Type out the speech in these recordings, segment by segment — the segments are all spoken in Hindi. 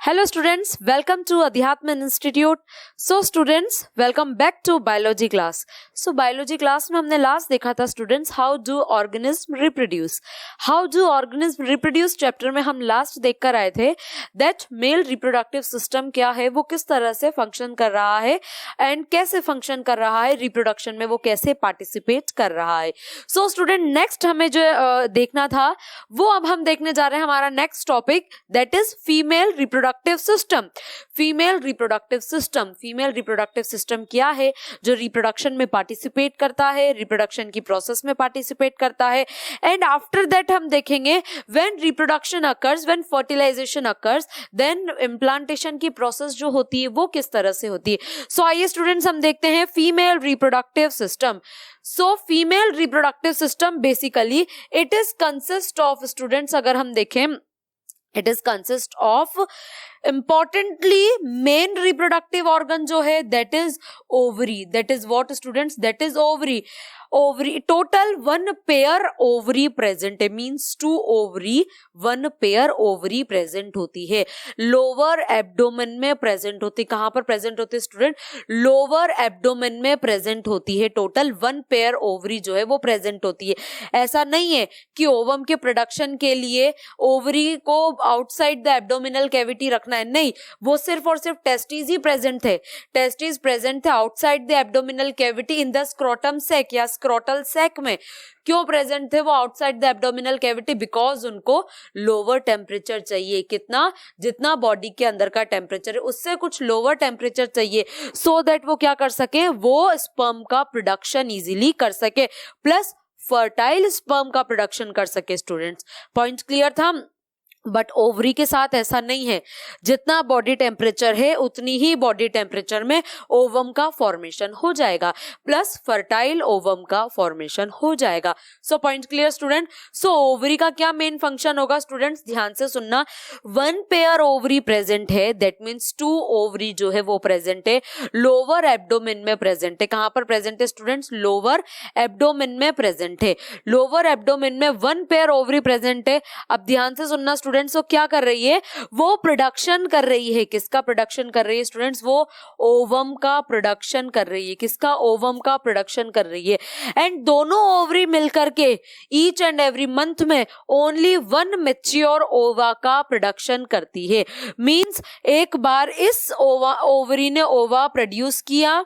Hello students, welcome to Adhyatman Institute. So students, welcome back to biology class. So biology class में हमने last देखा था students how do organism reproduce. How do organism reproduce chapter में हम last देख कर आए थे that male reproductive system क्या है, वो किस तरह से function कर रहा है and कैसे function कर रहा है, reproduction में वो कैसे participate कर रहा है. So student next हमें जो देखना था वो अब हम देखने जा रहे हैं हमारा next topic that is female reproductive system. Female reproductive system. Female reproductive system क्या है? जो रिप्रोडक्शन में पार्टिसिपेट करता है, रिप्रोडक्शन की प्रोसेस में पार्टिसिपेट करता है. एंड आफ्टर दैट हम देखेंगे when reproduction occurs, when fertilisation occurs, then implantation की प्रोसेस जो होती है वो किस तरह से होती है. सो आइए स्टूडेंट्स हम देखते हैं female reproductive system. So female reproductive system basically it is consist of students, अगर हम देखें it is consist of importantly main reproductive organ जो है that is ovary. That is what students? That is ovary. Ovary total one pair ovary present है, means two ovary, one pair ovary present होती है. lower abdomen में present होती है. कहाँ पर present होती है student? lower abdomen में present होती है. total one pair ovary जो है वो present होती है. ऐसा नहीं है कि ovum के production के लिए ovary को outside the abdominal cavity रखना है, नहीं, वो सिर्फ और सिर्फ टेस्टिस ही प्रेजेंट थे. टेस्टिस प्रेजेंट थे outside the abdominal cavity in the scrotum sac या स्क्रोटल सैक में. क्यों प्रेजेंट थे वो outside the abdominal cavity? Because उनको लोअर टेम्परेचर चाहिए. कितना? जितना बॉडी के अंदर का टेम्परेचर है उससे कुछ लोअर टेम्परेचर चाहिए, सो दैट वो क्या कर सके, वो स्पर्म का प्रोडक्शन इजीली कर सके, प्लस फर्टाइल स्पर्म का प्रोडक्शन कर सके. स्टूडेंट्स पॉइंट क्लियर था? बट ओवरी के साथ ऐसा नहीं है. जितना बॉडी टेम्परेचर है उतनी ही बॉडी टेम्परेचर में ओवम का फॉर्मेशन हो जाएगा, प्लस फर्टाइल ओवम का फॉर्मेशन हो जाएगा. So point clear student? So ovary का क्या मेन फंक्शन होगा स्टूडेंट्स? ध्यान से सुनना. वन पेयर ओवरी प्रेजेंट है, दैट मीन्स टू ओवरी जो है वो प्रेजेंट है. लोअर एब्डोमेन में प्रेजेंट है. कहां पर प्रेजेंट है स्टूडेंट्स? लोअर एब्डोमेन में प्रेजेंट है. लोअर एब्डोमेन में वन पेयर ओवरी प्रेजेंट है. अब ध्यान से सुनना स्टूडेंट्स, वो क्या कर रही है? वो प्रोडक्शन कर रही है. किसका प्रोडक्शन कर रही है स्टूडेंट्स? वो ओवम का प्रोडक्शन कर रही है. किसका? ओवम का प्रोडक्शन कर रही है. एंड दोनों ओवरी मिलकर के ईच एंड एवरी मंथ में ओनली वन मैच्योर ओवा का प्रोडक्शन करती है. मींस एक बार इस ओवरी ने ओवा प्रोड्यूस किया,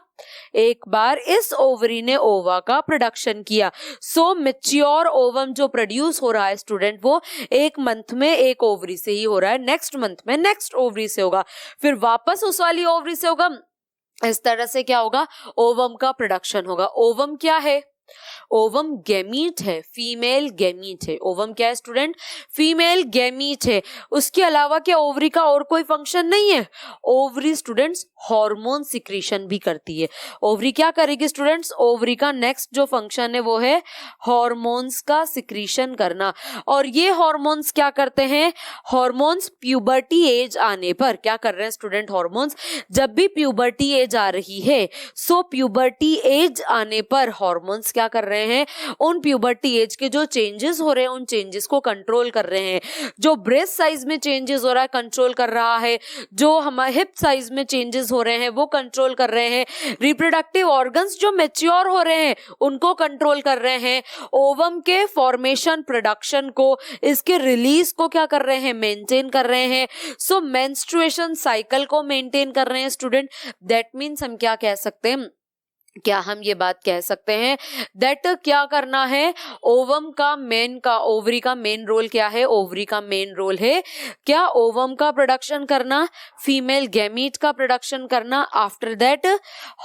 एक बार इस ओवरी ने ओवा का प्रोडक्शन किया. सो मैच्योर ओवम जो प्रोड्यूस हो रहा है स्टूडेंट वो एक मंथ में एक ओवरी से ही हो रहा है, नेक्स्ट मंथ में नेक्स्ट ओवरी से होगा, फिर वापस उस वाली ओवरी से होगा. इस तरह से क्या होगा? ओवम का प्रोडक्शन होगा. ओवम क्या है? ओवम गैमीट है, फीमेल गैमीट है. ओवम क्या है स्टूडेंट? फीमेल गैमीट है. उसके अलावा क्या ओवरी का और कोई फंक्शन नहीं है? ओवरी स्टूडेंट्स हार्मोन सिक्रीशन भी करती है. ओवरी क्या करेगी स्टूडेंट्स? ओवरी का नेक्स्ट जो फंक्शन है वो है हार्मोन्स का सिक्रीशन करना. और ये हार्मोन्स क्या करते हैं? हार्मोन्स प्यूबर्टी एज आने पर क्या कर रहे हैं स्टूडेंट? हार्मोन्स जब भी प्यूबर्टी एज आ रही है, सो प्यूबर्टी एज आने पर हार्मोन्स क्या कर रहे हैं? उन प्यूबर्टी एज के जो चेंजेस हो रहे हैं उन चेंजेस को कंट्रोल कर रहे हैं. जो ब्रेस्ट साइज में चेंजेस हो रहा है कंट्रोल कर रहा है, जो हमारे हिप साइज में चेंजेस हो रहे हैं वो कंट्रोल कर रहे हैं, रिप्रोडक्टिव ऑर्गन्स जो मैच्योर हो रहे हैं उनको कंट्रोल कर रहे हैं, ओवम के फॉर्मेशन प्रोडक्शन को, इसके रिलीज को क्या कर रहे हैं? मेंटेन कर रहे हैं. सो मेंस्ट्रुएशन साइकिल को मेंटेन कर रहे हैं स्टूडेंट. दैट मीन्स हम क्या कह सकते हैं, क्या हम ये बात कह सकते हैं दैट क्या करना है? ओवम का ओवरी का मेन रोल क्या है? ओवरी का मेन रोल है क्या? ओवम का प्रोडक्शन करना, फीमेल गैमीट का प्रोडक्शन करना, आफ्टर दैट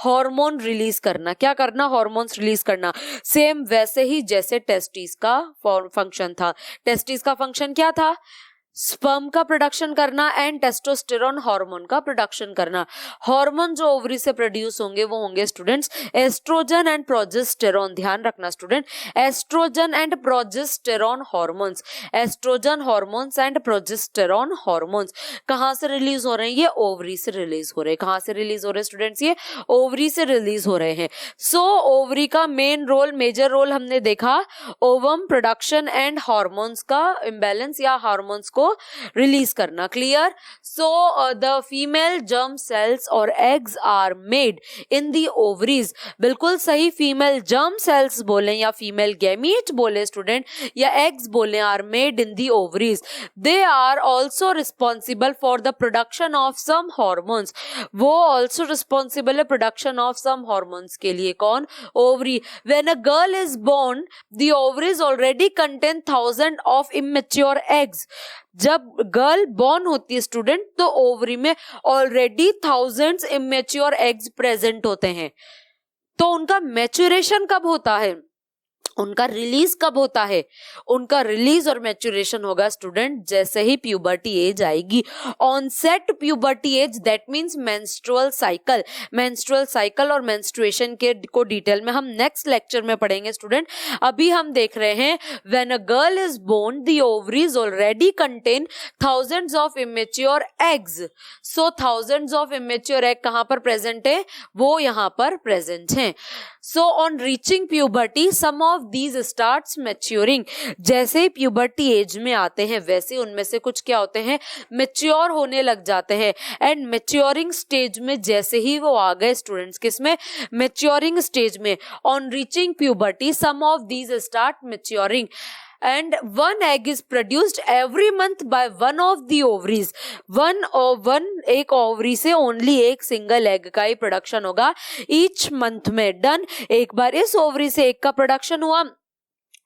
हार्मोन रिलीज करना. क्या करना? हार्मोन्स रिलीज करना. सेम वैसे ही जैसे टेस्टिस का फंक्शन था. टेस्टिस का फंक्शन क्या था? स्पर्म का प्रोडक्शन करना एंड टेस्टोस्टेरोन हार्मोन का प्रोडक्शन करना. हार्मोन जो ओवरी से प्रोड्यूस होंगे वो होंगे स्टूडेंट्स एस्ट्रोजन एंड प्रोजेस्टेरोन. ध्यान रखना student, oestrogen and progesterone hormones. Oestrogen hormones and progesterone hormones कहां से रिलीज हो रहे हैं? ये ओवरी से रिलीज हो रहे हैं. कहां से रिलीज हो रहे हैं स्टूडेंट्स? ये ओवरी से रिलीज हो रहे हैं. सो ओवरी का मेन रोल, मेजर रोल हमने देखा ओवम प्रोडक्शन एंड हार्मोन्स का इम्बैलेंस या हार्मोन्स को को रिलीज करना. Clear? So the female germ cells और eggs are made in the ovaries. बिल्कुल सही, फीमेल जर्म सेल्स बोले या फीमेल गैमीट बोले स्टूडेंट या एग्स बोले, are made in the ovaries. They are also responsible for the production of some hormones. वो ऑल्सो रिस्पॉन्सिबल है प्रोडक्शन ऑफ सम हॉर्मोन्स के लिए. कौन? Ovary. When a girl is born the ovaries already contain 1000 of immature eggs. जब गर्ल बॉर्न होती है स्टूडेंट तो ओवरी में ऑलरेडी 1000 इमेच्योर एग्स प्रेजेंट होते हैं. तो उनका मैच्योरेशन कब होता है? उनका रिलीज कब होता है? उनका रिलीज और मैच्योरेशन होगा स्टूडेंट जैसे ही प्यूबर्टी एज आएगी. Onset puberty age that means menstrual cycle. Menstrual cycle और मेंस्ट्रुएशन के को डिटेल में हम नेक्स्ट लेक्चर में पढ़ेंगे स्टूडेंट. अभी हम देख रहे हैं when a girl is born the ovaries already contain thousands of immature eggs. So thousands of immature egg कहां पर प्रेजेंट है? वो यहां पर प्रेजेंट है. So on reaching puberty some of these starts maturing. जैसे ही प्यूबर्टी एज में आते हैं वैसे उनमें से कुछ क्या होते हैं? मेच्योर होने लग जाते हैं. एंड मेच्योरिंग स्टेज में जैसे ही वो आ गए स्टूडेंट्स, किसमें? मेच्योरिंग स्टेज में. On reaching puberty some of these start maturing and one egg is produced every month by one of the ovaries. एक ओवरी से ओनली एक सिंगल एग का ही प्रोडक्शन होगा ईच मंथ में. डन. एक बार इस ओवरी से एक का प्रोडक्शन हुआ,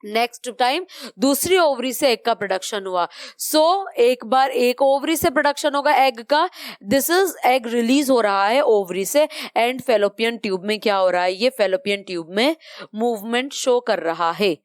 नेक्स्ट टाइम दूसरी ओवरी से एग का प्रोडक्शन हुआ. सो एक बार एक ओवरी से प्रोडक्शन होगा एग का. दिस इज एग रिलीज हो रहा है ओवरी से एंड फेलोपियन ट्यूब में क्या हो रहा है? ये फेलोपियन ट्यूब में मूवमेंट शो कर रहा है.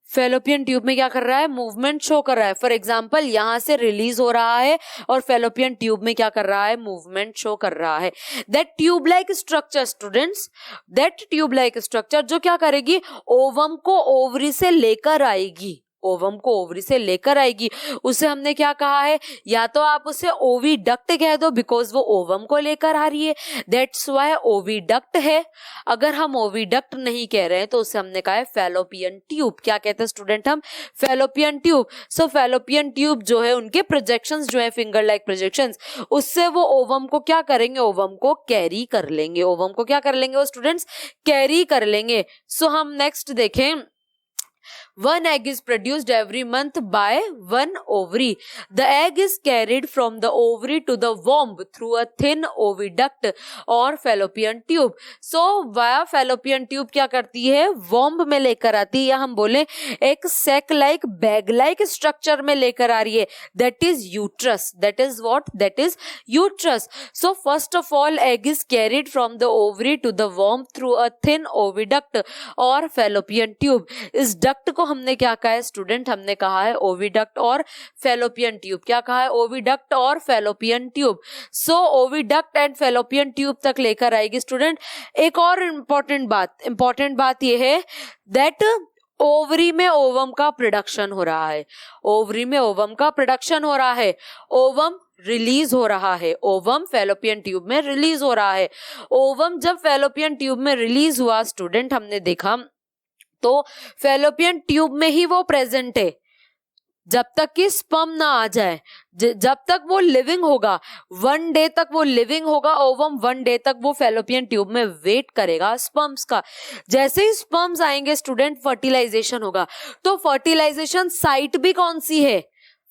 फेलोपियन ट्यूब में क्या कर रहा है? मूवमेंट शो कर रहा है. फॉर एग्जाम्पल यहां से रिलीज हो रहा है और फेलोपियन ट्यूब में क्या कर रहा है? मूवमेंट शो कर रहा है. That tube like structure students, that tube like structure जो क्या करेगी? ओवम को ओवरी से लेकर आएगी. ओवम को ओवरी से लेकर आएगी. उसे हमने क्या कहा है? या तो आप उसे ओविडक्ट कह दो बिकॉज वो ओवम को लेकर आ रही है, दैट्स व्हाई ओविडक्ट है. अगर हम ओविडक्ट नहीं कह रहे हैं तो उसे हमने कहा है फेलोपियन ट्यूब. क्या कहते हैं स्टूडेंट हम? Fallopian tube. So fallopian tube जो है उनके प्रोजेक्शंस जो है फिंगर लाइक प्रोजेक्शंस, उससे वो ओवम को क्या करेंगे? ओवम को कैरी कर लेंगे. ओवम को क्या कर लेंगे वो स्टूडेंट्स? कैरी कर लेंगे. सो हम नेक्स्ट देखें. One egg is produced every month by one ovary. The egg is carried from the ovary to the womb through a thin oviduct or fallopian tube. So via fallopian tube क्या करती है? womb में लेकर आती है या हम बोले एक sac like bag like structure में लेकर आ रही है. That is uterus. That is what? That is uterus. So first of all egg is carried from the ovary to the womb through a thin oviduct or fallopian tube. इस डक्ट को हमने क्या कहा है स्टूडेंट? हमने कहा है ओविडक्ट और फेलोपियन ट्यूब. क्या कहा है? ओविडक्ट और fallopian tube. So oviduct and fallopian tube तक लेकर आएगी स्टूडेंट. एक और इंपॉर्टेंट बात यह है दैट ओवरी में ओवम का प्रोडक्शन हो रहा है. ओवरी में ओवम का प्रोडक्शन हो रहा है. ओवम रिलीज हो रहा है. ओवम फेलोपियन ट्यूब में रिलीज हो रहा है. ओवम जब फेलोपियन ट्यूब में रिलीज हुआ स्टूडेंट हमने देखा तो फेलोपियन ट्यूब में ही वो प्रेजेंट है जब तक कि स्पर्म ना आ जाए. जब तक वो लिविंग होगा, 1 डे तक वो लिविंग होगा ओवम, 1 डे तक वो फेलोपियन ट्यूब में वेट करेगा स्पर्म्स का. जैसे ही स्पर्म्स आएंगे स्टूडेंट फर्टिलाइजेशन होगा. तो फर्टिलाइजेशन साइट भी कौन सी है?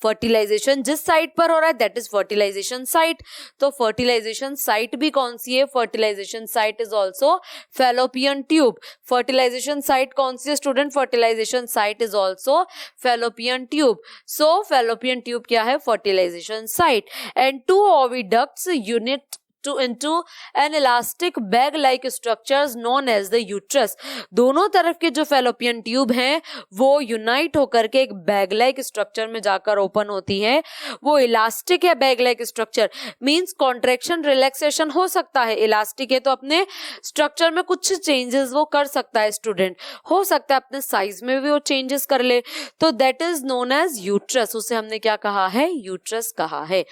फर्टिलाइजेशन जिस साइट पर हो रहा है दैट इज फर्टिलाइजेशन साइट. तो फर्टिलाइजेशन साइट भी कौन सी है? Fertilisation site is also fallopian tube. Fertilisation site कौन सी है student? Fertilisation site is also fallopian tube. So fallopian tube क्या है? Fertilisation site. And 2 oviducts unite into an elastic bag like structures known as the uterus. दोनों तरफ के जो फेलोपियन ट्यूब हैं वो यूनाइट होकर के एक बैग लाइक स्ट्रक्चर में जाकर ओपन होती हैं. वो इलास्टिक है bag like structure means contraction relaxation हो सकता है. इलास्टिक है तो अपने स्ट्रक्चर में कुछ चेंजेस वो कर सकता है स्टूडेंट. हो सकता है अपने साइज में भी वो चेंजेस कर ले. तो that is known as uterus. उसे हमने क्या कहा है? यूट्रस कहा है.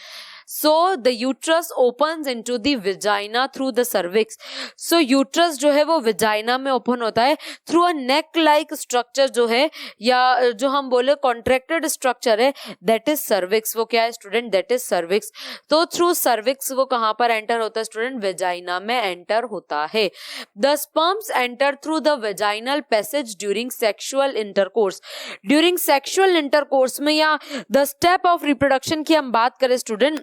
So the uterus opens into the vagina through the cervix. So uterus जो है वो विजाइना में ओपन होता है through a neck like structure जो है, या जो हम बोले कॉन्ट्रैक्टेड स्ट्रक्चर है, दैट इज सर्विक्स. वो क्या है स्टूडेंट? That is cervix. तो थ्रू सर्विक्स वो कहां पर एंटर होता है स्टूडेंट? वेजाइना में एंटर होता है. The sperms enter through the vaginal passage during sexual intercourse. During sexual intercourse में या द स्टेप ऑफ रिप्रोडक्शन की हम बात करें स्टूडेंट,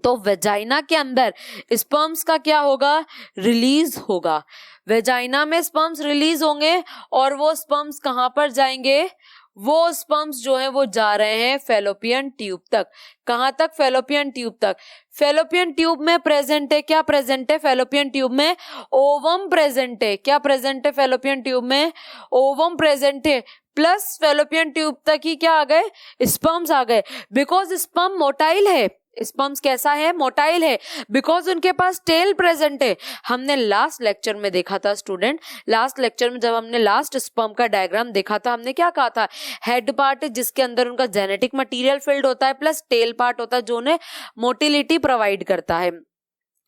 तो वेजाइना के अंदर स्पर्म्स का क्या होगा? रिलीज होगा. वेजाइना में स्पर्म्स रिलीज होंगे और वो स्पर्म्स कहां पर जाएंगे? वो स्पर्म्स जो है वो जा रहे हैं फेलोपियन ट्यूब तक. कहां तक? फेलोपियन ट्यूब तक. फेलोपियन ट्यूब में प्रेजेंट है, क्या प्रेजेंट है फेलोपियन ट्यूब में? ओवम प्रेजेंट है. क्या प्रेजेंट है फेलोपियन ट्यूब में? ओवम प्रेजेंट है. प्लस फेलोपियन ट्यूब तक ही क्या आ गए? स्पर्म्स आ गए. बिकॉज स्पर्म मोटाइल है. स्पर्म्स कैसा है? मोटाइल है. बिकॉज उनके पास टेल प्रेजेंट है. हमने लास्ट लेक्चर में देखा था स्टूडेंट, लास्ट लेक्चर में जब हमने लास्ट स्पर्म का डायग्राम देखा था, हमने क्या कहा था? हेड पार्ट है जिसके अंदर उनका जेनेटिक मटेरियल फिल्ड होता है, प्लस टेल पार्ट होता है जो उन्हें मोटिलिटी प्रोवाइड करता है.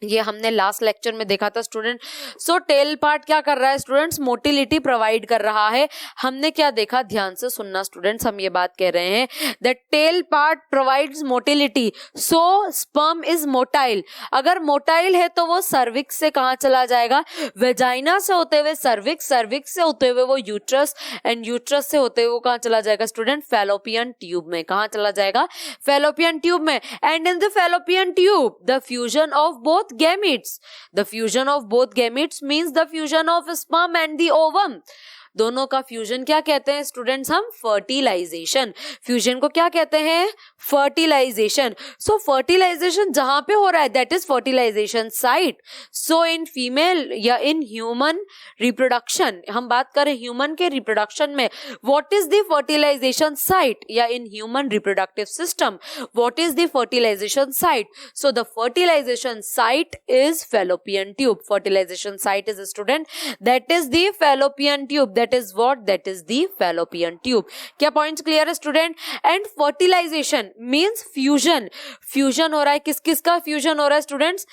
ये हमने लास्ट लेक्चर में देखा था स्टूडेंट. सो टेल पार्ट क्या कर रहा है स्टूडेंट्स? मोटिलिटी प्रोवाइड कर रहा है. हमने क्या देखा? ध्यान से सुनना स्टूडेंट्स, हम ये बात कह रहे हैं that tail part provides motility, so sperm is motile. अगर मोटाइल है तो वो सर्विक्स से कहां चला जाएगा? वेजाइना से होते हुए सर्विक्स, सर्विक्स से होते हुए वो यूट्रस, एंड यूट्रस से होते हुए कहां चला जाएगा स्टूडेंट? फेलोपियन ट्यूब में. कहां चला जाएगा? फेलोपियन ट्यूब में. And in the fallopian tube the fusion of both gametes. The fusion of both gametes means the fusion of sperm and the ovum. दोनों का फ्यूजन क्या कहते हैं स्टूडेंट्स? हम फर्टिलाइजेशन. फ्यूजन को क्या कहते हैं? फर्टिलाइजेशन. सो फर्टिलाइजेशन जहां पे हो रहा है that is fertilisation site. So in female या इन ह्यूमन रिप्रोडक्शन, हम बात करें ह्यूमन के रिप्रोडक्शन में, what is the fertilization site? या in human reproductive system what is the fertilization site? So the fertilization site is fallopian tube. Fertilization site is a student, that is the fallopian tube. That is what? That is the fallopian tube. क्या पॉइंट्स क्लियर है student? And fertilisation means fusion. Fusion हो रहा है, किस किस का फ्यूजन हो रहा है स्टूडेंट्स?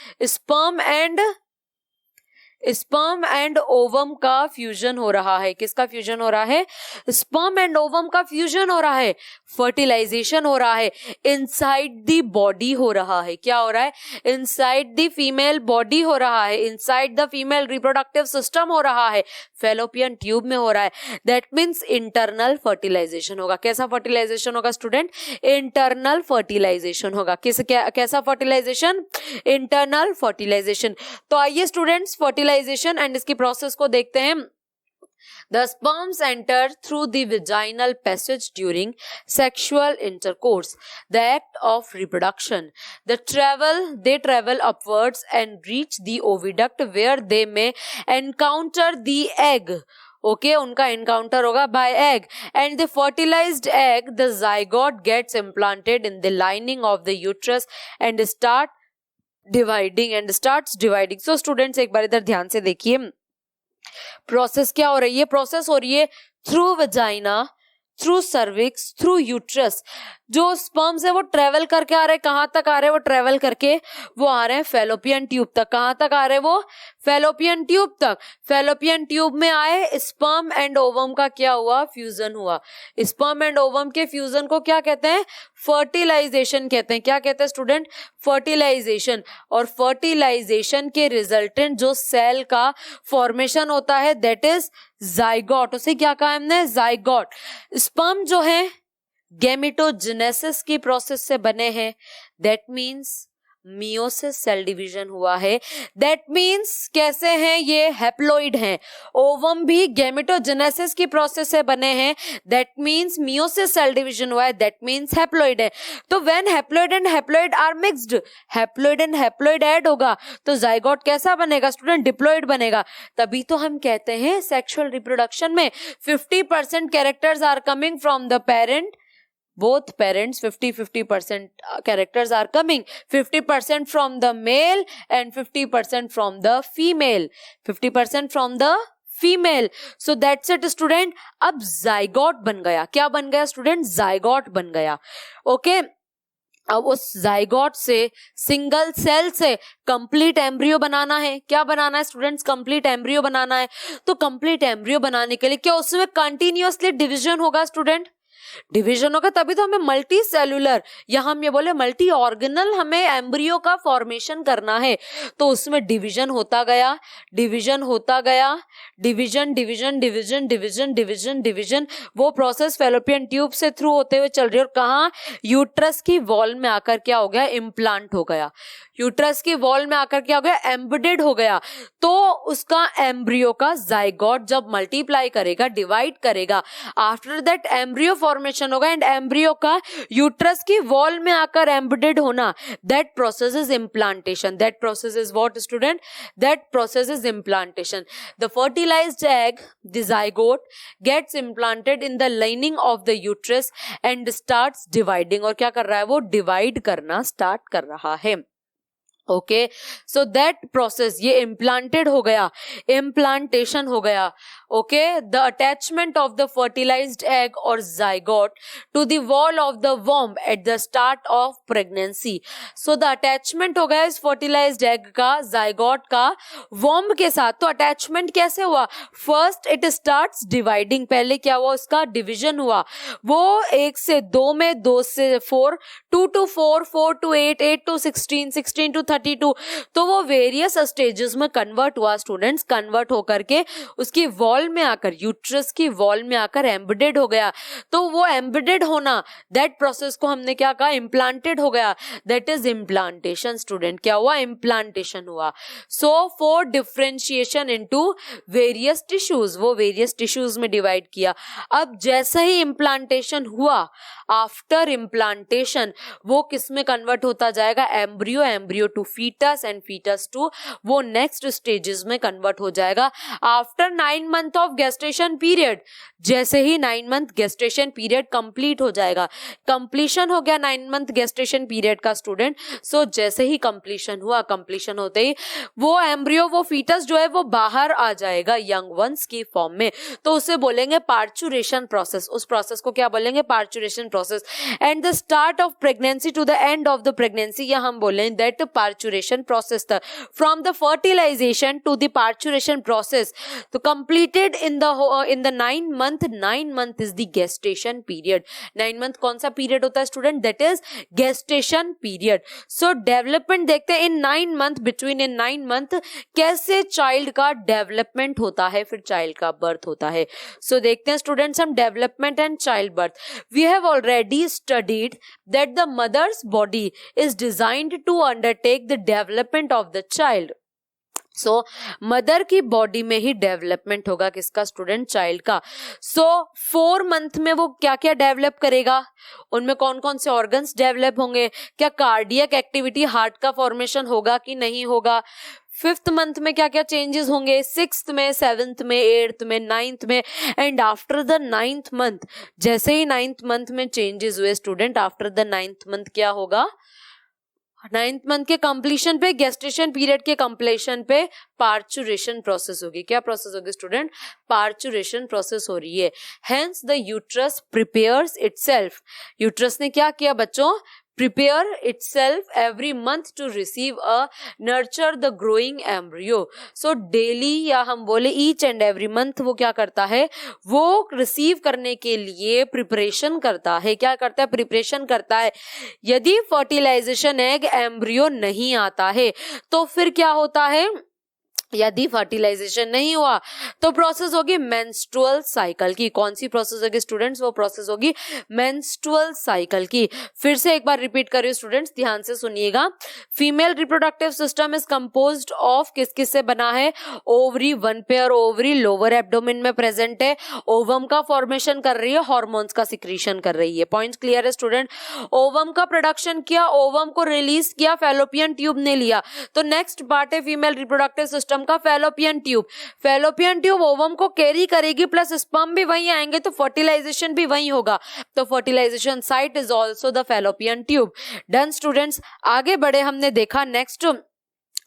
स्पर्म एंड ओवम का फ्यूजन हो रहा है. किसका फ्यूजन हो रहा है? स्पर्म एंड ओवम का फ्यूजन हो रहा है. फर्टिलाइजेशन हो रहा है. इनसाइड द बॉडी हो रहा है. क्या हो रहा है? इनसाइड द फीमेल बॉडी हो रहा है. Inside the female reproductive system हो रहा है. फेलोपियन ट्यूब में हो रहा है. दैट मीन्स इंटरनल फर्टिलाइजेशन होगा. कैसा फर्टिलाइजेशन होगा स्टूडेंट? इंटरनल फर्टिलाइजेशन होगा. कैसा फर्टिलाइजेशन? Internal fertilisation. तो आइए स्टूडेंट्स फर्टिलाइजेशन एंड इसकी प्रोसेस को देखते हैं. The sperms enter through the vaginal passage during sexual intercourse, the act of reproduction. They travel upwards and reach the oviduct where they may encounter the egg. Okay, उनका encounter होगा by egg, and the fertilized egg, the zygote gets implanted in the lining of the uterus and starts dividing. So students एक बार इधर ध्यान से देखिए, प्रोसेस क्या हो रही है? प्रोसेस हो रही है through vagina, through cervix, through uterus. जो स्पर्म्स है वो ट्रेवल करके आ रहे हैं. कहां तक आ रहे हैं? वो ट्रेवल करके वो आ रहे हैं फेलोपियन ट्यूब तक. कहां तक आ रहे हैं वो? फेलोपियन ट्यूब तक. फेलोपियन ट्यूब में आए, स्पर्म एंड ओवम का क्या हुआ? फ्यूजन हुआ. स्पर्म एंड ओवम के फ्यूजन को क्या कहते हैं? फर्टिलाइजेशन कहते हैं. क्या कहते हैं स्टूडेंट? फर्टिलाइजेशन. और फर्टिलाइजेशन के रिजल्टेंट जो सेल का फॉर्मेशन होता है दैट इज जाइगोट. उसे क्या कहा हमने? जाइगोट. स्पर्म जो है गैमेटोजेनेसिस की प्रोसेस से बने हैं. That means meiosis cell division हुआ है. दैट मीन्स कैसे हैं ये? हैप्लॉइड हैं. ओवम भी गैमेटोजेनेसिस की प्रोसेस से बने हैं. That means meiosis cell division हुआ है. दैट मीन्स हैप्लॉइड है. तो when haploid and haploid are mixed, haploid and haploid add होगा तो जाइगोट कैसा बनेगा स्टूडेंट? डिप्लॉइड बनेगा. तभी तो हम कहते हैं सेक्सुअल रिप्रोडक्शन में 50% characters are coming from the parent. Both parents, 50% characters are coming. 50% from the male and 50% from the female. 50% from the female. So that's it student. अब zygote बन गया. क्या बन गया student? Zygote बन गया. Okay. अब उस जाइगोट से, सिंगल सेल से कंप्लीट एम्ब्रियो बनाना है। क्या बनाना है स्टूडेंट्स? कंप्लीट एम्ब्रियो बनाना है। तो कंप्लीट एम्ब्रियो बनाने के लिए क्या उसमें कंटिन्यूअसली डिवीजन होगा स्टूडेंट? डिवीजन होगा, तभी तो हमें मल्टी सेलुलर या हम ये बोले मल्टी ऑर्गेनल हमें एम्ब्रियो का फॉर्मेशन करना है। तो उसमें डिवीजन होता गया, डिवीजन होता गया, division division division division division division, वो प्रोसेस फेलोपियन ट्यूब से थ्रू होते हुए चल रही है और कहाँ? यूट्रस की वॉल में आकर क्या हो गया? इम्प्लांट हो गया। यूट्रस की वॉल में आकर क्या हो गया? एम्बेडेड हो गया। तो उसका एम्ब्रियो का जाइगोट जब मल्टीप्लाई करेगा, डिवाइड करेगा, आफ्टर दैट एम्ब्रियो फॉर्मेशन होगा एंड एम्ब्रियो का यूट्रस की वॉल में आकर एम्बेडेड होना, that process is implantation. That process is what student? That process is implantation. The fertilised egg, the zygote gets implanted in the lining of the uterus and starts dividing. और क्या कर रहा है? वो डिवाइड करना स्टार्ट कर रहा है। ओके, सो दैट प्रोसेस, ये इम्प्लांटेड हो गया, इम्प्लांटेशन हो गया। Okay, the attachment of the fertilised egg और zygote to the wall of the womb at the start of pregnancy. So the attachment हो गया इस फर्टिलाइज्ड एग का, जाइगोट का वॉम्ब के साथ। तो अटैचमेंट कैसे हुआ? फर्स्ट इट स्टार्ट्स डिवाइडिंग, पहले क्या हुआ? उसका डिविजन हुआ। वो 1 से 2 में, 2 से 4, 2 to 4, 4 to 8, 8 to 16, 16 to 32, तो वो वेरियस स्टेजेस में कन्वर्ट हुआ स्टूडेंट्स। कन्वर्ट होकर के उसकी वॉल में आकर, यूट्रस की वॉल में आकर एम्बेडेड हो गया। तो वो एम्बेडेड होना, दैट प्रोसेस को हमने क्या कहा? इम्प्लांटेड हो गया। That is implantation student. क्या हुआ? इम्प्लांटेशन हुआ। So for differentiation into various tissues, वो वेरियस टिश्यूज में डिवाइड किया। अब जैसे ही इम्प्लांटेशन हुआ, आफ्टर इम्प्लांटेशन वो किस में कन्वर्ट होता जाएगा? Embryo, embryo to foetus and foetus to वो नेक्स्ट स्टेजेस में कन्वर्ट हो जाएगा after 9 month of gestation period. जैसे ही 9 मंथ गेस्टेशन पीरियड कंप्लीट हो जाएगा, कंप्लीशन हो गया 9 मंथ गेस्टेशन पीरियड का स्टूडेंट। सो जैसे ही कंप्लीशन हुआ, कंप्लीशन होते ही वो एम्ब्रियो, वो फीटस जो है वो बाहर आ जाएगा यंग वंस की फॉर्म में। तो उसे बोलेंगे पार्चुरेशन प्रोसेस। उस प्रोसेस को क्या बोलेंगे? Parturition process. And the start of pregnancy to the end of the pregnancy, या हम बोलें दैट पार्चुरेशन प्रोसेस था। From the fertilization to the parturition process, तो completed in the 9 month. 9 month is the gestation period. 9 month कौन सा पीरियड होता है student? That is gestation period. So development देखते हैं in 9 month, between in 9 month कैसे चाइल्ड का डेवलपमेंट होता है, फिर चाइल्ड का बर्थ होता है। सो देखते हैं स्टूडेंट्स हम development and child birth. We have already studied that the mother's body is designed to undertake the development of the child. So mother की बॉडी में ही डेवलपमेंट होगा किसका स्टूडेंट? चाइल्ड का। सो 4 मंथ में वो क्या क्या डेवलप करेगा? उनमें कौन कौन से ऑर्गन्स डेवलप होंगे? क्या कार्डियक एक्टिविटी, हार्ट का फॉर्मेशन होगा कि नहीं होगा? 5th मंथ में क्या क्या चेंजेस होंगे? 6th में, 7th में, 8th में, 9th में, and after the 9th month, जैसे ही 9th मंथ में चेंजेस हुए student, after the 9th month क्या होगा? 9th मंथ के कंप्लीशन पे, गेस्टेशन पीरियड के कंप्लीशन पे पार्चुरेशन प्रोसेस होगी। क्या प्रोसेस होगी स्टूडेंट? पार्चुरेशन प्रोसेस हो रही है। Hence the uterus prepares itself. Uterus ने क्या किया बच्चों? prepare itself every month to receive a nurture the growing embryo. So daily या हम बोले each and every month वो क्या करता है? वो receive करने के लिए preparation करता है। क्या करता है? preparation करता है। यदि fertilization egg embryo नहीं आता है तो फिर क्या होता है? यदि फर्टिलाइजेशन नहीं हुआ तो प्रोसेस होगी मेंस्ट्रुअल साइकिल की। कौन सी प्रोसेस होगी स्टूडेंट्स? वो प्रोसेस होगी मेंस्ट्रुअल साइकिल की। फिर से एक बार रिपीट करिए स्टूडेंट्स, ध्यान से सुनिएगा। Female reproductive system is composed of किस किस से बना है? Ovary, 1 pair ovary lower abdomen में प्रेजेंट है, ओवम का फॉर्मेशन कर रही है, हार्मोन्स का सिक्रीशन कर रही है। पॉइंट क्लियर है स्टूडेंट? ओवम का प्रोडक्शन किया, ओवम को रिलीज किया, फैलोपियन ट्यूब ने लिया। तो नेक्स्ट पार्ट है फीमेल रिप्रोडक्टिव सिस्टम का fallopian tube. Fallopian tube ovum को कैरी करेगी, प्लस स्पर्म भी वहीं आएंगे, तो फर्टिलाइजेशन भी वहीं होगा। तो fertilisation site is also the fallopian tube. Done students, आगे बढ़े। हमने देखा नेक्स्ट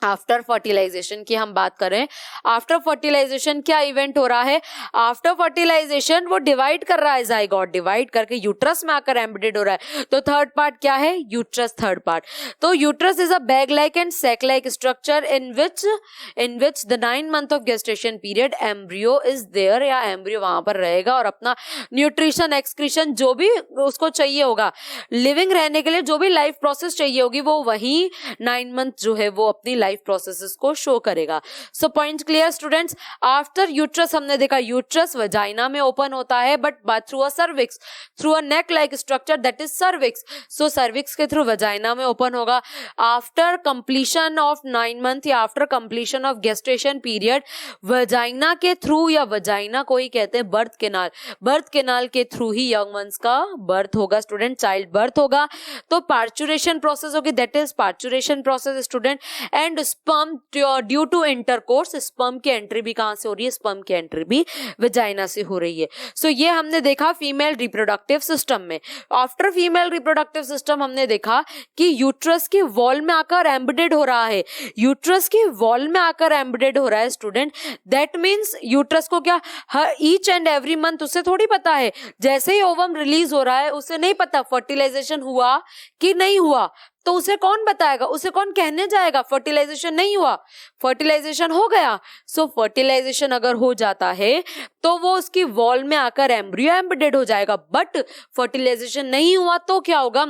आफ्टर फर्टिलाइजेशन की हम बात करें, आफ्टर फर्टिलाइजेशन क्या इवेंट हो रहा है? आफ्टर फर्टिलाइजेशन वो डिवाइड कर रहा है, जाइगोट डिवाइड करके यूट्रस में आकर एम्बेडेड हो रहा है। तो थर्ड पार्ट क्या है? Uterus third part. तो uterus is a bag like and sac like structure in which the 9 month of gestation period embryo is there, या एम्ब्रियो वहां पर रहेगा और अपना न्यूट्रिशन एक्सक्रीशन जो भी उसको चाहिए होगा, लिविंग रहने के लिए जो भी लाइफ प्रोसेस चाहिए होगी, वो वही 9 month जो है वो अपनी लाइफ प्रोसेसेस को शो करेगा। सो point clear students? After uterus हमने देखा यूट्रस वजाइना में ओपन होता है, but through a cervix, through a neck like structure that is cervix. So cervix के थ्रू वजाइना में ओपन होगा। आफ्टर कंप्लीशन ऑफ 9 month या after completion of gestation period vagina के थ्रू, या वजाइना को ही कहते हैं बर्थ कैनाल, बर्थ कैनाल के थ्रू ही यंग वंस का बर्थ होगा स्टूडेंट, चाइल्ड बर्थ होगा। तो पार्चुरेशन प्रोसेस होगी, that is parturition process student. And sperm due to intercourse, sperm की एंट्री भी कहां से हो रही है? स्पर्म की एंट्री भी वजाइना से हो रही है। सो ये हमने देखा फीमेल रिप्रोडक्टिव सिस्टम में। आफ्टर फीमेल रिप्रोडक्टिव सिस्टम हमने देखा कि यूट्रस की वॉल में आकर एम्बेडेड हो रहा है, यूट्रस की वॉल में आकर एम्बेडेड हो रहा है स्टूडेंट। दैट मीन्स यूट्रस को क्या हर ईच एंड एवरी मंथ उसे थोड़ी पता है, जैसे ही ओवम रिलीज हो रहा है उसे नहीं पता फर्टिलाइजेशन हुआ कि नहीं हुआ, तो उसे कौन बताएगा? उसे कौन कहने जाएगा फर्टिलाइजेशन नहीं हुआ? फर्टिलाइजेशन हो गया। सो फर्टिलाइजेशन अगर हो जाता है तो वो उसकी वॉल में आकर एम्ब्रियो एम्बेडेड हो जाएगा, बट फर्टिलाइजेशन नहीं हुआ तो क्या होगा?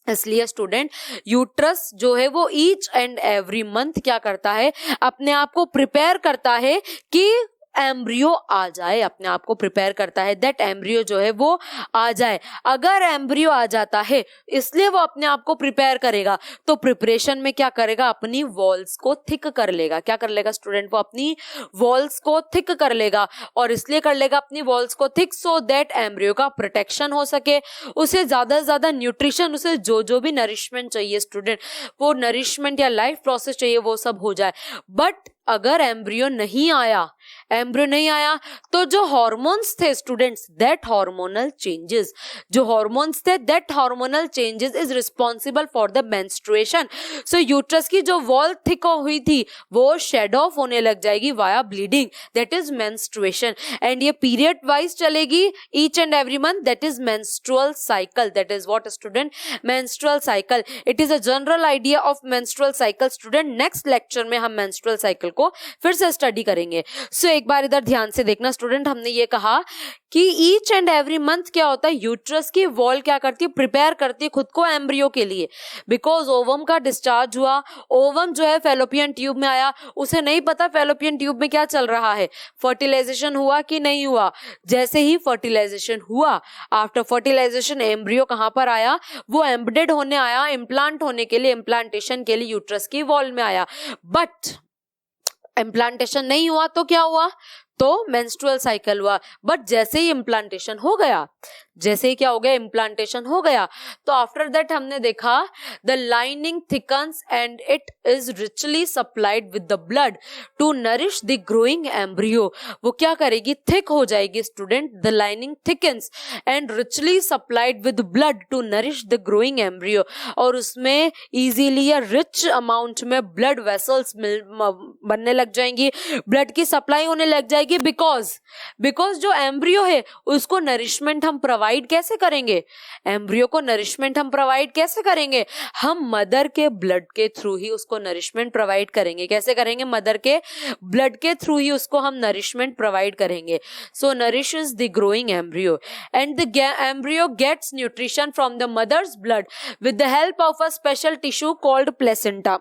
इसलिए स्टूडेंट यूट्रस जो है वो ईच एंड एवरी मंथ क्या करता है? अपने आप को प्रिपेयर करता है कि एम्ब्रियो आ जाए, अपने आप को प्रिपेयर करता है दैट एम्ब्रियो जो है वो आ जाए। अगर एम्ब्रियो आ जाता है इसलिए वो अपने आप को प्रिपेयर करेगा, तो प्रिपरेशन में क्या करेगा? अपनी वॉल्स को थिक कर लेगा। क्या कर लेगा स्टूडेंट? वो अपनी वॉल्स को थिक कर लेगा, और इसलिए कर लेगा अपनी वॉल्स को थिक सो दैट एम्ब्रियो का प्रोटेक्शन हो सके, उसे ज्यादा से ज्यादा न्यूट्रिशन, उसे जो भी नरिशमेंट चाहिए स्टूडेंट, वो नरिशमेंट या लाइफ प्रोसेस चाहिए वो सब हो जाए। बट अगर एम्ब्रियो नहीं आया, एम्ब्रियो नहीं आया, तो जो हॉर्मोन्स थे स्टूडेंट्स, दैट हार्मोनल चेंजेस, जो हॉर्मोन्स थे that hormonal changes is responsible for the menstruation. So uterus की जो वॉल थिक हुई थी वो शेड ऑफ होने लग जाएगी via bleeding, that is menstruation. And ये पीरियड वाइज चलेगी each and every month, that is menstrual cycle. That is what student? Menstrual cycle. It is a general idea of menstrual cycle student. Next lecture में हम मेंस्ट्रुअल साइकिल को फिर से स्टडी करेंगे। सो एक बार इधर ध्यान से देखना स्टूडेंट, हमने ये कहा कि ईच एंड एवरी मंथ क्या होता है? यूट्रस की वॉल क्या करती है? प्रिपेयर करती है खुद को एम्ब्रियो के लिए, बिकॉज ओवम का डिस्चार्ज हुआ, ओवम जो है फेलोपियन ट्यूब में आया, उसे नहीं पता फेलोपियन ट्यूब में क्या चल रहा है, फर्टिलाइजेशन हुआ कि नहीं हुआ। जैसे ही फर्टिलाइजेशन हुआ, आफ्टर फर्टिलाइजेशन एम्ब्रियो कहां पर आया? वो एम्बेडेड होने आया, इम्प्लांट होने के लिए, इम्प्लांटेशन के लिए यूट्रस की वॉल में आया। बट इम्प्लांटेशन नहीं हुआ तो क्या हुआ? तो मेंस्ट्रुअल साइकिल हुआ। बट जैसे ही इम्प्लांटेशन हो गया, जैसे ही क्या हो गया? इम्प्लांटेशन हो गया, तो आफ्टर दैट हमने देखा the lining thickens and it is richly supplied with the blood to nourish the growing embryo. वो क्या करेगी? थिक हो जाएगी student. The lining thickens and richly supplied with blood to nourish the growing embryo, और उसमें इजीली या रिच अमाउंट में ब्लड वेसल्स बनने लग जाएंगी, ब्लड की सप्लाई होने लग जाएगी। बिकॉज जो एम्ब्रियो है उसको नरिशमेंट हम प्रोवाइड कैसे करेंगे? एम्ब्रियो को नरिशमेंट हम प्रोवाइड कैसे करेंगे? हम मदर के ब्लड के थ्रू ही उसको नरिशमेंट प्रोवाइड करेंगे। कैसे करेंगे? मदर के ब्लड के थ्रू ही उसको हम नरिशमेंट प्रोवाइड करेंगे। So nourishes the growing embryo and the embryo gets nutrition from the mother's blood with the help of a special tissue called placenta.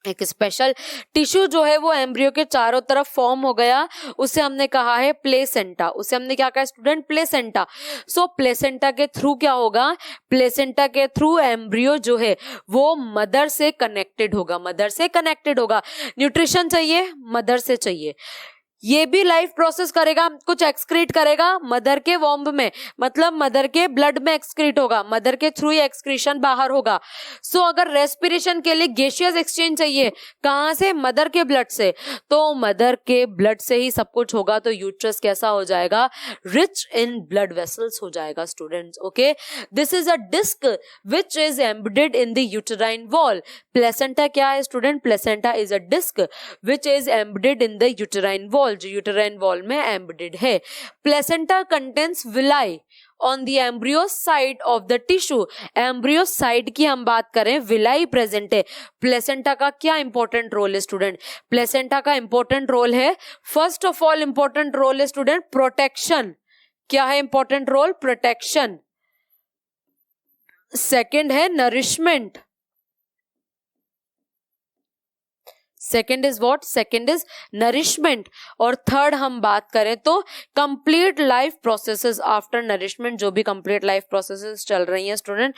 एक स्पेशल टिश्यू जो है वो एम्ब्रियो के चारों तरफ फॉर्म हो गया, उसे हमने कहा है प्लेसेंटा। उसे हमने क्या कहा स्टूडेंट? प्लेसेंटा। सो प्लेसेंटा के थ्रू क्या होगा? प्लेसेंटा के थ्रू एम्ब्रियो जो है वो मदर से कनेक्टेड होगा, मदर से कनेक्टेड होगा। न्यूट्रिशन चाहिए, मदर से चाहिए। ये भी लाइफ प्रोसेस करेगा, कुछ एक्सक्रीट करेगा मदर के वॉम्ब में, मतलब मदर के ब्लड में एक्सक्रीट होगा, मदर के थ्रू ही एक्सक्रीशन बाहर होगा। सो अगर रेस्पिरेशन के लिए गैसियस एक्सचेंज चाहिए, कहां से? मदर के ब्लड से। तो मदर के ब्लड से ही सब कुछ होगा, तो यूट्रस कैसा हो जाएगा? रिच इन ब्लड वेसल्स हो जाएगा students. Okay, this is a disc which is embedded in the uterine wall. Placenta क्या है student? Placenta is a disc which is embedded in the uterine wall, जो यूटेराइन वॉल में एम्बेडेड है। Placenta contains villi on the embryo side of the tissue. Embryo side की हम बात करें, विलाई प्रेजेंट है। प्लेसेंटा का क्या इंपॉर्टेंट रोल है स्टूडेंट? प्लेसेंटा का इंपॉर्टेंट रोल है, first of all important role है स्टूडेंट प्रोटेक्शन। क्या है इंपॉर्टेंट रोल? प्रोटेक्शन। सेकेंड है nourishment. Second is what? Second is nourishment. और थर्ड हम बात करें तो complete life processes after nourishment, जो भी कंप्लीट लाइफ प्रोसेसेस चल रही हैं student,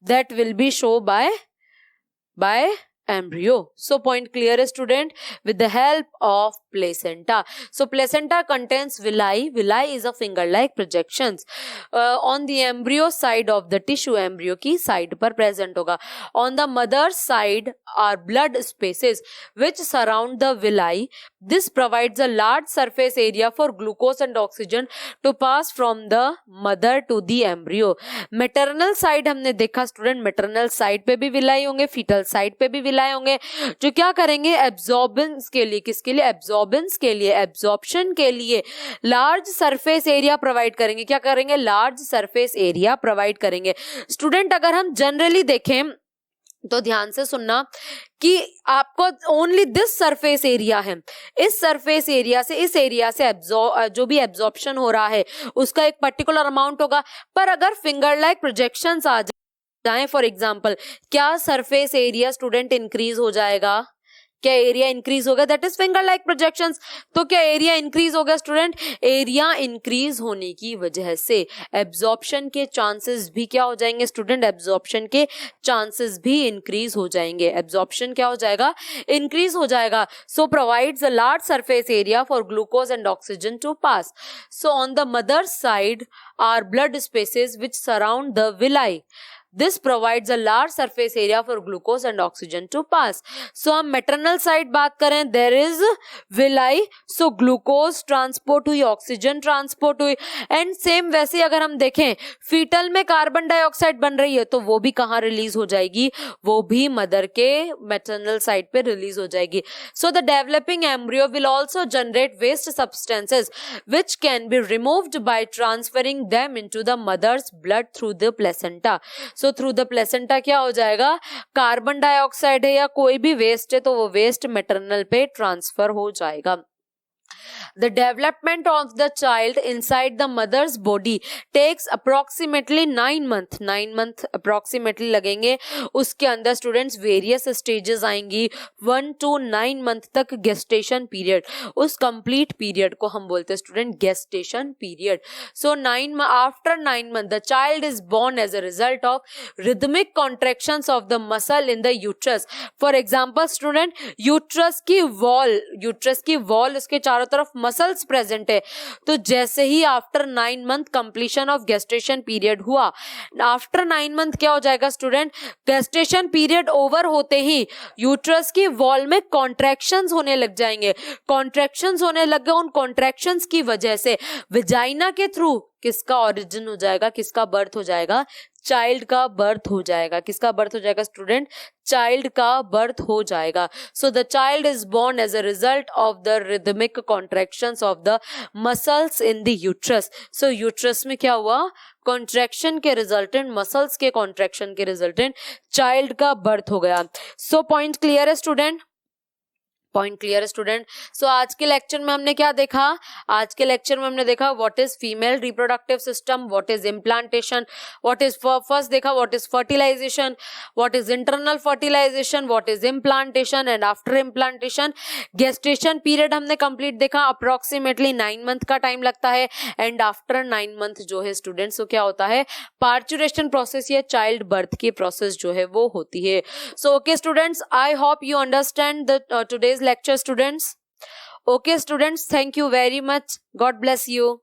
that will be show by embryo. So point clear student, with the help of placenta. So placenta contains villi. Villi is a finger like projections on the embryo side of the tissue. Embryo की side पर present होगा. On the mother side are blood spaces which surround the villi. This provides a large surface area for glucose and oxygen to pass from the mother to the embryo. Maternal side हमने देखा student, maternal side पे भी villi होंगे, fetal side पे भी villi होंगे, जो क्या करेंगे? एब्जॉर्बेंस के लिए। किसके लिए? एब्जॉर्बेंस के लिए, एब्जॉर्प्शन के लिए लार्ज सरफेस एरिया प्रोवाइड करेंगे। क्या करेंगे? लार्ज सरफेस एरिया प्रोवाइड करेंगे। स्टूडेंट अगर हम जनरली देखें तो ध्यान से सुनना कि आपको ओनली दिस सरफेस एरिया है, इस सरफेस एरिया से, इस एरिया से जो भी एब्जॉर्प्शन हो रहा है उसका एक पर्टिकुलर अमाउंट होगा। पर अगर फिंगर लाइक प्रोजेक्शंस आ जाए, फॉर एग्जाम्पल, क्या सरफेस एरिया स्टूडेंट इंक्रीज हो जाएगा? क्या एरिया इंक्रीज होगा? That is finger like projections. तो क्या एरिया इंक्रीज होगा स्टूडेंट? एरिया इंक्रीज होने की वजह से एब्जॉर्प्शन के चांसेस भी क्या हो जाएंगे स्टूडेंट? एब्जॉर्प्शन के चांसेस भी इंक्रीज हो जाएंगे। एब्जॉर्प्शन क्या हो जाएगा? इंक्रीज हो जाएगा। So provides a large surface area for glucose and oxygen to pass. So on the mother side are blood spaces which surround the villi. This provides a large surface area for glucose and oxygen to pass. So हम maternal side बात करें, there is villi, so glucose transport हुई, oxygen transport हुई, and same वैसे अगर हम देखें fetal में कार्बन डाइऑक्साइड बन रही है तो वो भी कहाँ रिलीज हो जाएगी? वो भी मदर के maternal side पे रिलीज हो जाएगी. So the developing embryo will also generate waste substances which can be removed by transferring them into the mother's blood through the placenta. So through the placenta क्या हो जाएगा? कार्बन डाइऑक्साइड है या कोई भी वेस्ट है तो वो वेस्ट मैटरनल पे ट्रांसफर हो जाएगा. The development of the child inside the mother's body takes approximately 9 months. 9 month approximately लगेंगे. उसके अंदर स्टूडेंट्स वेरियस स्टेजेस आएंगी. 1 to 9 मंथ तक गेस्टेशन पीरियड, उस कंप्लीट पीरियड को हम बोलते हैं student gestation period. So after 9 months the child is born as a result of rhythmic contractions of the muscle in the uterus. For example student, uterus की वॉल उसके चारों तरफ मसल्स प्रेजेंट है. तो जैसे ही after 9 month completion of gestation period हुआ, आफ्टर 9 मंथ क्या हो जाएगा स्टूडेंट? गेस्टेशन पीरियड ओवर होते ही यूट्रस की वॉल में कॉन्ट्रैक्शंस होने लग जाएंगे. कॉन्ट्रैक्शंस होने लग गए, उन कॉन्ट्रैक्शंस की वजह से विजाइना के थ्रू किसका ओरिजिन हो जाएगा? किसका बर्थ हो जाएगा? चाइल्ड का बर्थ हो जाएगा. किसका बर्थ हो जाएगा स्टूडेंट? चाइल्ड का बर्थ हो जाएगा. So the child is born as a result of the rhythmic contractions of the muscles in the uterus. So uterus में क्या हुआ? कॉन्ट्रैक्शन के रिजल्टेंट, मसल्स के कॉन्ट्रैक्शन के रिजल्टेंट चाइल्ड का बर्थ हो गया. सो पॉइंट क्लियर है स्टूडेंट? पॉइंट क्लियर है स्टूडेंट? सो आज के लेक्चर में हमने क्या देखा? आज के लेक्चर में हमने देखा what is female reproductive system, what is implantation, what is first देखा what is fertilisation, what is internal fertilisation, what is implantation and after implantation. Gestation period हमने कंप्लीट देखा, अप्रोक्सीमेटली 9 मंथ का टाइम लगता है. एंड आफ्टर 9 मंथ जो है स्टूडेंट्स, तो क्या होता है? पार्चुरेशन प्रोसेस या चाइल्ड बर्थ की प्रोसेस जो है वो होती है. So okay students, I hope you understand the today's lecture students. Okay, students, thank you very much. God bless you.